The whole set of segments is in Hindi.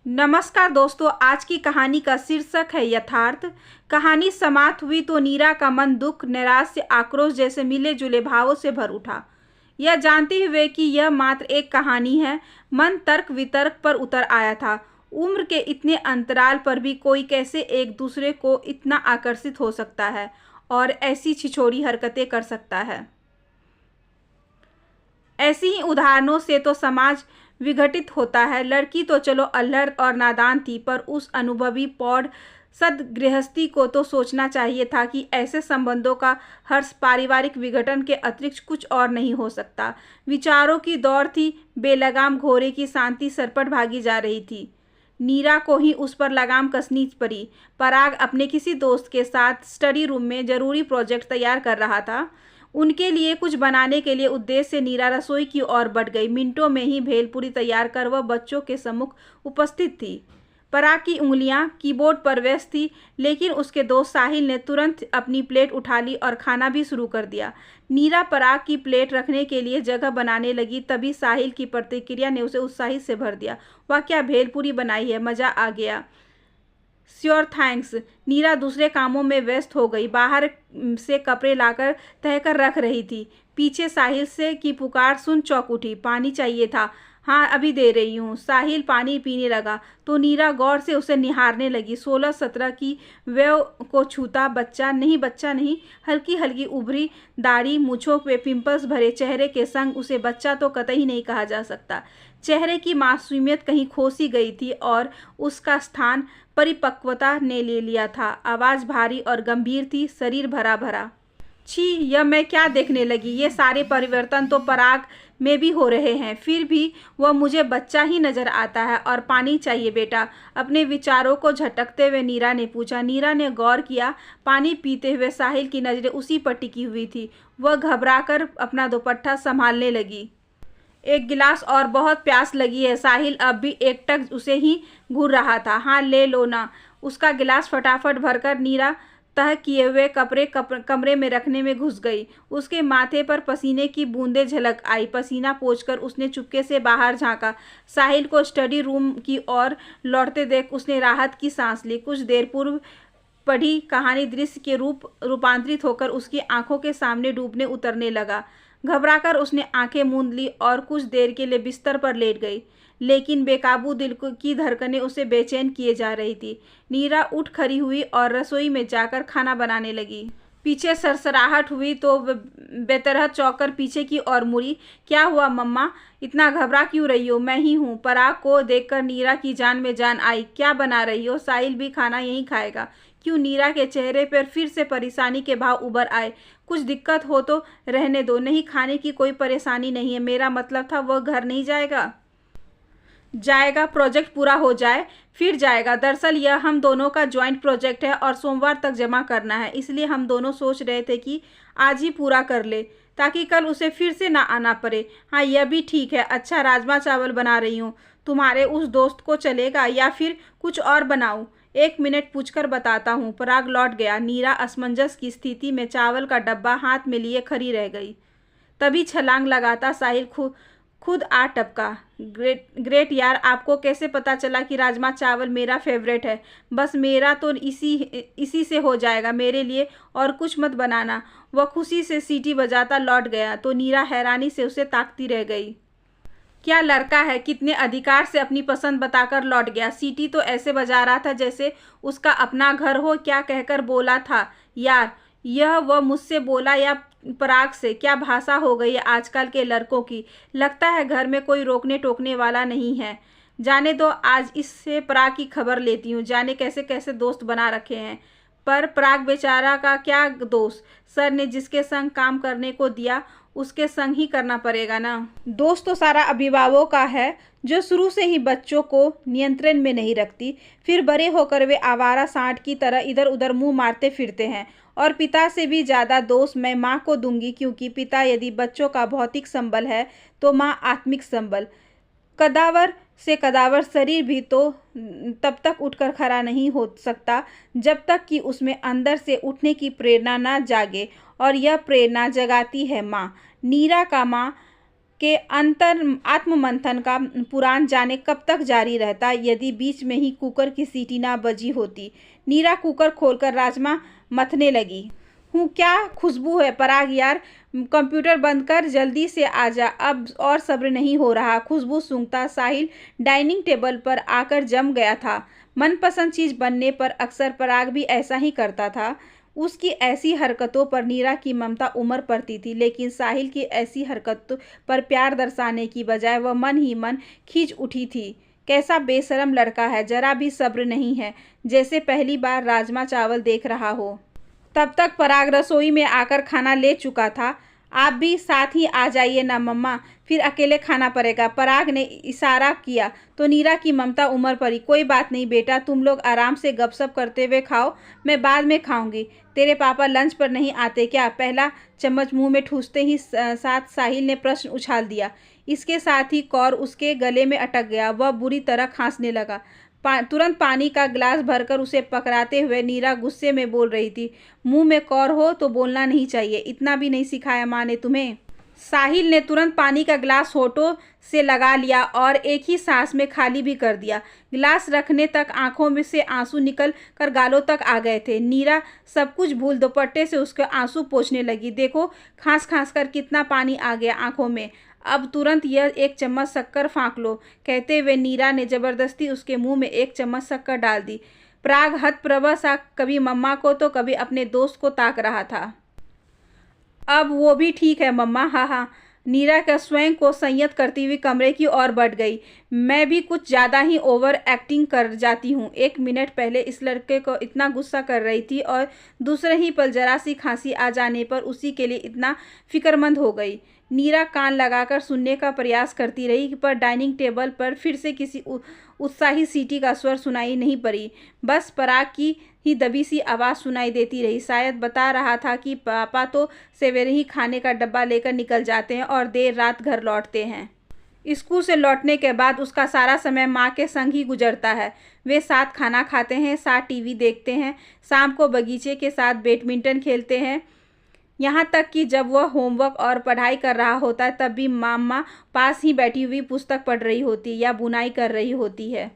नमस्कार दोस्तों, आज की कहानी का शीर्षक है यथार्थ। कहानी समाप्त हुई तो नीरा का मन दुख, नैराश्य, आक्रोश जैसे मिले जुले भावों से भर उठा। यह जानते हुए कि यह मात्र एक कहानी है, मन तर्क वितर्क पर उतर आया था। उम्र के इतने अंतराल पर भी कोई कैसे एक दूसरे को इतना आकर्षित हो सकता है और ऐसी छिछोरी हरकतें कर सकता है। ऐसी ही उदाहरणों से तो समाज विघटित होता है। लड़की तो चलो अल्हड़ और नादान थी, पर उस अनुभवी प्रौढ़ सद्गृहस्थी को तो सोचना चाहिए था कि ऐसे संबंधों का हर्ष पारिवारिक विघटन के अतिरिक्त कुछ और नहीं हो सकता। विचारों की दौड़ थी, बेलगाम घोड़े की शांति सरपट भागी जा रही थी। नीरा को ही उस पर लगाम कसनी पड़ी। पराग अपने किसी दोस्त के साथ स्टडी रूम में जरूरी प्रोजेक्ट तैयार कर रहा था। उनके लिए कुछ बनाने के लिए उद्देश्य से नीरा रसोई की ओर बढ़ गई। मिनटों में ही भेलपूरी तैयार कर वह बच्चों के सम्मुख उपस्थित थी। पराग की उंगलियां कीबोर्ड पर व्यस्त थी, लेकिन उसके दोस्त साहिल ने तुरंत अपनी प्लेट उठा ली और खाना भी शुरू कर दिया। नीरा पराग की प्लेट रखने के लिए जगह बनाने लगी, तभी साहिल की प्रतिक्रिया ने उसे उत्साहित से भर दिया। वह क्या भेलपूरी बनाई है, मज़ा आ गया। Sure thanks. नीरा दूसरे कामों में व्यस्त हो गई। बाहर से कपड़े लाकर तह कर रख रही थी। पीछे साहिल से की पुकार सुन चौंक उठी। पानी चाहिए था। हाँ, अभी दे रही हूँ। साहिल पानी पीने लगा तो नीरा गौर से उसे निहारने लगी। 16-17 की वय को छूता बच्चा नहीं, हल्की हल्की उभरी दाढ़ी, मूंछों पे पिंपल्स भरे चेहरे के संग उसे बच्चा तो कतई नहीं कहा जा सकता। चेहरे की मासूमियत कहीं खोसी गई थी और उसका स्थान परिपक्वता ने ले लिया था। आवाज़ भारी और गंभीर थी, शरीर भरा भरा। छी, यह मैं क्या देखने लगी। ये सारे परिवर्तन तो पराग में भी हो रहे हैं, फिर भी वह मुझे बच्चा ही नजर आता है। और पानी चाहिए बेटा, अपने विचारों को झटकते हुए नीरा ने पूछा। नीरा ने गौर किया। पानी पीते हुए साहिल की नज़रें उसी पर टिकी हुई थी। वह घबराकर अपना दुपट्टा संभालने लगी। एक गिलास और, बहुत प्यास लगी है। साहिल अब भी एकटक उसे ही घूर रहा था। हाँ, ले लो ना। उसका गिलास फटाफट भरकर नीरा तह किए हुए कमरे में रखने में घुस गई। उसके माथे पर पसीने की बूंदें झलक आई। पसीना पोंछकर उसने चुपके से बाहर झांका। साहिल को स्टडी रूम की ओर लौटते देख उसने राहत की सांस ली। कुछ देर पूर्व पढ़ी कहानी दृश्य के रूपांतरित होकर उसकी आंखों के सामने डूबने उतरने लगा। घबराकर उसने आंखें मूंद ली और कुछ देर के लिए बिस्तर पर लेट गई, लेकिन बेकाबू दिल की धड़कनें उसे बेचैन किए जा रही थी। नीरा उठ खड़ी हुई और रसोई में जाकर खाना बनाने लगी। पीछे सरसराहट हुई तो बेतरह चौंककर पीछे की ओर मुड़ी। क्या हुआ मम्मा, इतना घबरा क्यों रही हो? मैं ही हूँ। पराग को देखकर नीरा की जान में जान आई। क्या बना रही हो? साहिल भी खाना यहीं खाएगा। क्यों? नीरा के चेहरे पर फिर से परेशानी के भाव उभर आए। कुछ दिक्कत हो तो रहने दो। नहीं, खाने की कोई परेशानी नहीं है। मेरा मतलब था वह घर नहीं जाएगा। जाएगा, प्रोजेक्ट पूरा हो जाए फिर जाएगा। दरअसल यह हम दोनों का ज्वाइंट प्रोजेक्ट है और सोमवार तक जमा करना है, इसलिए हम दोनों सोच रहे थे कि आज ही पूरा कर ले ताकि कल उसे फिर से ना आना पड़े। हाँ, यह भी ठीक है। अच्छा, राजमा चावल बना रही हूँ। तुम्हारे उस दोस्त को चलेगा या फिर कुछ और बनाऊँ? 1 मिनट पूछकर बताता हूँ। पराग लौट गया। नीरा असमंजस की स्थिति में चावल का डब्बा हाथ में लिए खड़ी रह गई। तभी छलांग लगाता साहिल खुद आ टपका। ग्रेट यार, आपको कैसे पता चला कि राजमा चावल मेरा फेवरेट है? बस मेरा तो इसी से हो जाएगा मेरे लिए, और कुछ मत बनाना। वह खुशी से सीटी बजाता लौट गया तो नीरा हैरानी से उसे ताकती रह गई। क्या लड़का है, कितने अधिकार से अपनी पसंद बताकर लौट गया। सीटी तो ऐसे बजा रहा था जैसे उसका अपना घर हो। क्या कहकर बोला था यार? यह वह मुझसे बोला या पराग से? क्या भाषा हो गई है आजकल के लड़कों की। लगता है घर में कोई रोकने टोकने वाला नहीं है। जाने दो, आज इससे पराग की खबर लेती हूँ। जाने कैसे कैसे दोस्त बना रखे हैं। पर पराग बेचारा का क्या दोष? सर ने जिसके संग काम करने को दिया उसके संग ही करना पड़ेगा ना। दोस्त तो सारा अभिभावकों का है, जो शुरू से ही बच्चों को नियंत्रण में नहीं रखती। फिर बड़े होकर वे आवारा सांड की तरह इधर उधर मुंह मारते फिरते हैं। और पिता से भी ज़्यादा दोष मैं माँ को दूंगी, क्योंकि पिता यदि बच्चों का भौतिक संबल है तो माँ आत्मिक संबल। कदावर से कदावर शरीर भी तो तब तक उठकर खड़ा नहीं हो सकता जब तक कि उसमें अंदर से उठने की प्रेरणा ना जागे, और यह प्रेरणा जगाती है माँ। नीरा का माँ के अंतर आत्ममंथन का पुराण जाने कब तक जारी रहता यदि बीच में ही कुकर की सीटी ना बजी होती। नीरा कुकर खोलकर राजमा मथने लगी। हूँ क्या खुशबू है पराग यार, कंप्यूटर बंद कर, जल्दी से आजा, अब और सब्र नहीं हो रहा। खुशबू सूंघता साहिल डाइनिंग टेबल पर आकर जम गया था। मनपसंद चीज बनने पर अक्सर पराग भी ऐसा ही करता था। उसकी ऐसी हरकतों पर नीरा की ममता उमड़ पड़ती थी, लेकिन साहिल की ऐसी हरकतों पर प्यार दर्शाने की बजाय वह मन ही मन खींच उठी थी। कैसा बेशरम लड़का है, जरा भी सब्र नहीं है, जैसे पहली बार राजमा चावल देख रहा हो। तब तक पराग रसोई में आकर खाना ले चुका था। आप भी साथ ही आ जाइए ना मम्मा, फिर अकेले खाना पड़ेगा। पराग ने इशारा किया तो नीरा की ममता उमड़ पड़ी। कोई बात नहीं बेटा, तुम लोग आराम से गपशप करते हुए खाओ, मैं बाद में खाऊंगी। तेरे पापा लंच पर नहीं आते क्या? पहला चम्मच मुंह में ठूसते ही साथ साहिल ने प्रश्न उछाल दिया। इसके साथ ही कौर उसके गले में अटक गया। वह बुरी तरह खांसने लगा। तुरंत पानी का गिलास भरकर उसे पकड़ाते हुए नीरा गुस्से में बोल रही थी, मुंह में कौर हो तो बोलना नहीं चाहिए, इतना भी नहीं सिखाया माँ ने तुम्हें? साहिल ने तुरंत पानी का गिलास होठों से लगा लिया और एक ही सांस में खाली भी कर दिया। गिलास रखने तक आंखों में से आंसू निकल कर गालों तक आ गए थे। नीरा सब कुछ भूल दुपट्टे से उसके आंसू पोंछने लगी। देखो खांस खांस कर कितना पानी आ गया आंखों में, अब तुरंत यह 1 चम्मच शक्कर फाँक लो। कहते हुए नीरा ने जबरदस्ती उसके मुंह में 1 चम्मच शक्कर डाल दी। पराग हतप्रभ सा कभी मम्मा को तो कभी अपने दोस्त को ताक रहा था। अब वो भी ठीक है मम्मा, हाँ हाँ। नीरा का स्वयं को संयत करती हुई कमरे की ओर बढ़ गई। मैं भी कुछ ज़्यादा ही ओवर एक्टिंग कर जाती हूँ। 1 मिनट पहले इस लड़के को इतना गुस्सा कर रही थी और दूसरे ही पल जरा सी खांसी आ जाने पर उसी के लिए इतना फिक्रमंद हो गई। नीरा कान लगाकर सुनने का प्रयास करती रही, पर डाइनिंग टेबल पर फिर से किसी उत्साही सीटी का स्वर सुनाई नहीं पड़ी। बस पराग की ही दबी सी आवाज़ सुनाई देती रही। शायद बता रहा था कि पापा तो सवेरे ही खाने का डब्बा लेकर निकल जाते हैं और देर रात घर लौटते हैं। स्कूल से लौटने के बाद उसका सारा समय माँ के संग ही गुजरता है। वे साथ खाना खाते हैं, साथ टीवी देखते हैं, शाम को बगीचे के साथ बैडमिंटन खेलते हैं। यहाँ तक कि जब वह होमवर्क और पढ़ाई कर रहा होता है तब भी मामा पास ही बैठी हुई पुस्तक पढ़ रही होती या बुनाई कर रही होती है।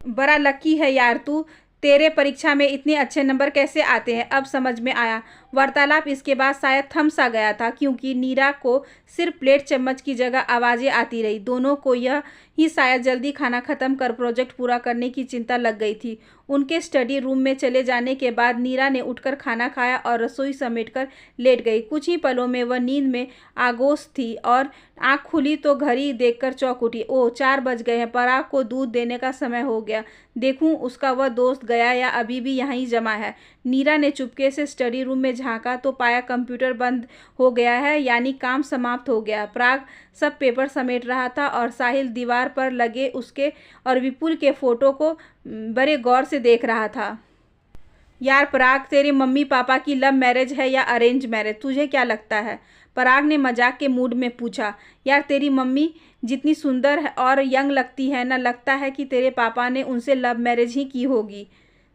बड़ा लकी है यार तू, तेरे परीक्षा में इतने अच्छे नंबर कैसे आते हैं, अब समझ में आया। वार्तालाप इसके बाद शायद थम सा गया था, क्योंकि नीरा को सिर्फ प्लेट चम्मच की जगह आवाज़ें आती रही। दोनों को यह ही शायद जल्दी खाना ख़त्म कर प्रोजेक्ट पूरा करने की चिंता लग गई थी। उनके स्टडी रूम में चले जाने के बाद नीरा ने उठकर खाना खाया और रसोई समेटकर लेट गई। कुछ ही पलों में वह नींद में आगोश थी और आँख खुली तो घड़ी देखकर चौंक उठी। ओह 4 बज गए हैं, पराग को दूध देने का समय हो गया। देखूं उसका वह दोस्त गया या अभी भी यहीं जमा है। नीरा ने चुपके से स्टडी रूम में झांका तो पाया कंप्यूटर बंद हो गया है, यानी काम समाप्त हो गया। पराग सब पेपर समेट रहा था और साहिल दीवार पर लगे उसके और विपुल के फोटो को बड़े गौर से देख रहा था। यार पराग, तेरे मम्मी पापा की लव मैरिज है या अरेंज मैरिज, तुझे क्या लगता है? पराग ने मजाक के मूड में पूछा। यार तेरी मम्मी जितनी सुंदर है और यंग लगती है ना, लगता है कि तेरे पापा ने उनसे लव मैरिज ही की होगी।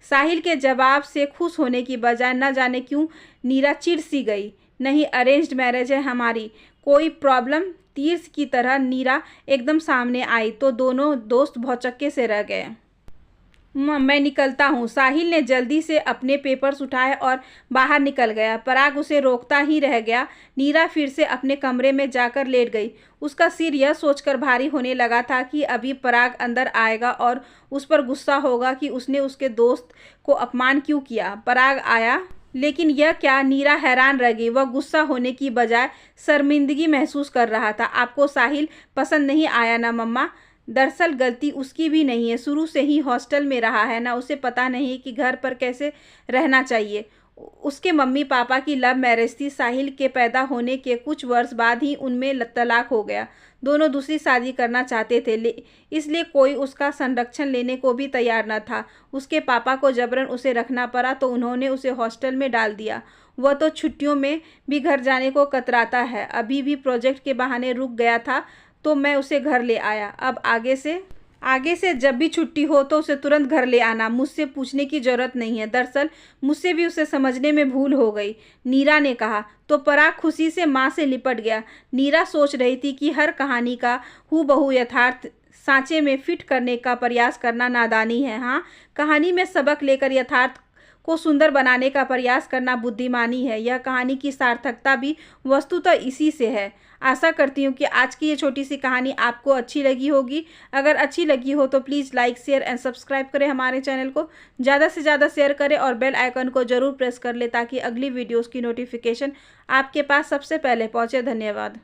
साहिल के जवाब से खुश होने की बजाय न जाने क्यों नीरा चिढ़ सी गई। नहीं, अरेंज्ड मैरिज है हमारी, कोई प्रॉब्लम? तीर की तरह नीरा एकदम सामने आई तो दोनों दोस्त भौचक्के से रह गए। मैं निकलता हूँ। साहिल ने जल्दी से अपने पेपर्स उठाए और बाहर निकल गया। पराग उसे रोकता ही रह गया। नीरा फिर से अपने कमरे में जाकर लेट गई। उसका सिर यह सोचकर भारी होने लगा था कि अभी पराग अंदर आएगा और उस पर गुस्सा होगा कि उसने उसके दोस्त को अपमान क्यों किया। पराग आया, लेकिन यह क्या? नीरा हैरान रह गई। वह गुस्सा होने की बजाय शर्मिंदगी महसूस कर रहा था। आपको साहिल पसंद नहीं आया ना मम्मा? दरअसल गलती उसकी भी नहीं है, शुरू से ही हॉस्टल में रहा है ना, उसे पता नहीं कि घर पर कैसे रहना चाहिए। उसके मम्मी पापा की लव मैरिज थी। साहिल के पैदा होने के कुछ वर्ष बाद ही उनमें तलाक हो गया। दोनों दूसरी शादी करना चाहते थे, इसलिए कोई उसका संरक्षण लेने को भी तैयार न था। उसके पापा को जबरन उसे रखना पड़ा तो उन्होंने उसे हॉस्टल में डाल दिया। वह तो छुट्टियों में भी घर जाने को कतराता है। अभी भी प्रोजेक्ट के बहाने रुक गया था तो मैं उसे घर ले आया। अब आगे से जब भी छुट्टी हो तो उसे तुरंत घर ले आना, मुझसे पूछने की जरूरत नहीं है। दरअसल मुझसे भी उसे समझने में भूल हो गई, नीरा ने कहा। तो पराग खुशी से माँ से लिपट गया। नीरा सोच रही थी कि हर कहानी का हूबहू यथार्थ सांचे में फिट करने का प्रयास करना नादानी है। हाँ, कहानी में सबक लेकर यथार्थ को सुंदर बनाने का प्रयास करना बुद्धिमानी है। यह कहानी की सार्थकता भी वस्तुतः इसी से है। आशा करती हूँ कि आज की ये छोटी सी कहानी आपको अच्छी लगी होगी। अगर अच्छी लगी हो तो please like, share and subscribe करें हमारे चैनल को। ज़्यादा से ज़्यादा शेयर करें और बेल आइकन को ज़रूर प्रेस कर लें ताकि अगली वीडियोज़ की नोटिफिकेशन आपके पास सबसे पहले पहुँचे। धन्यवाद।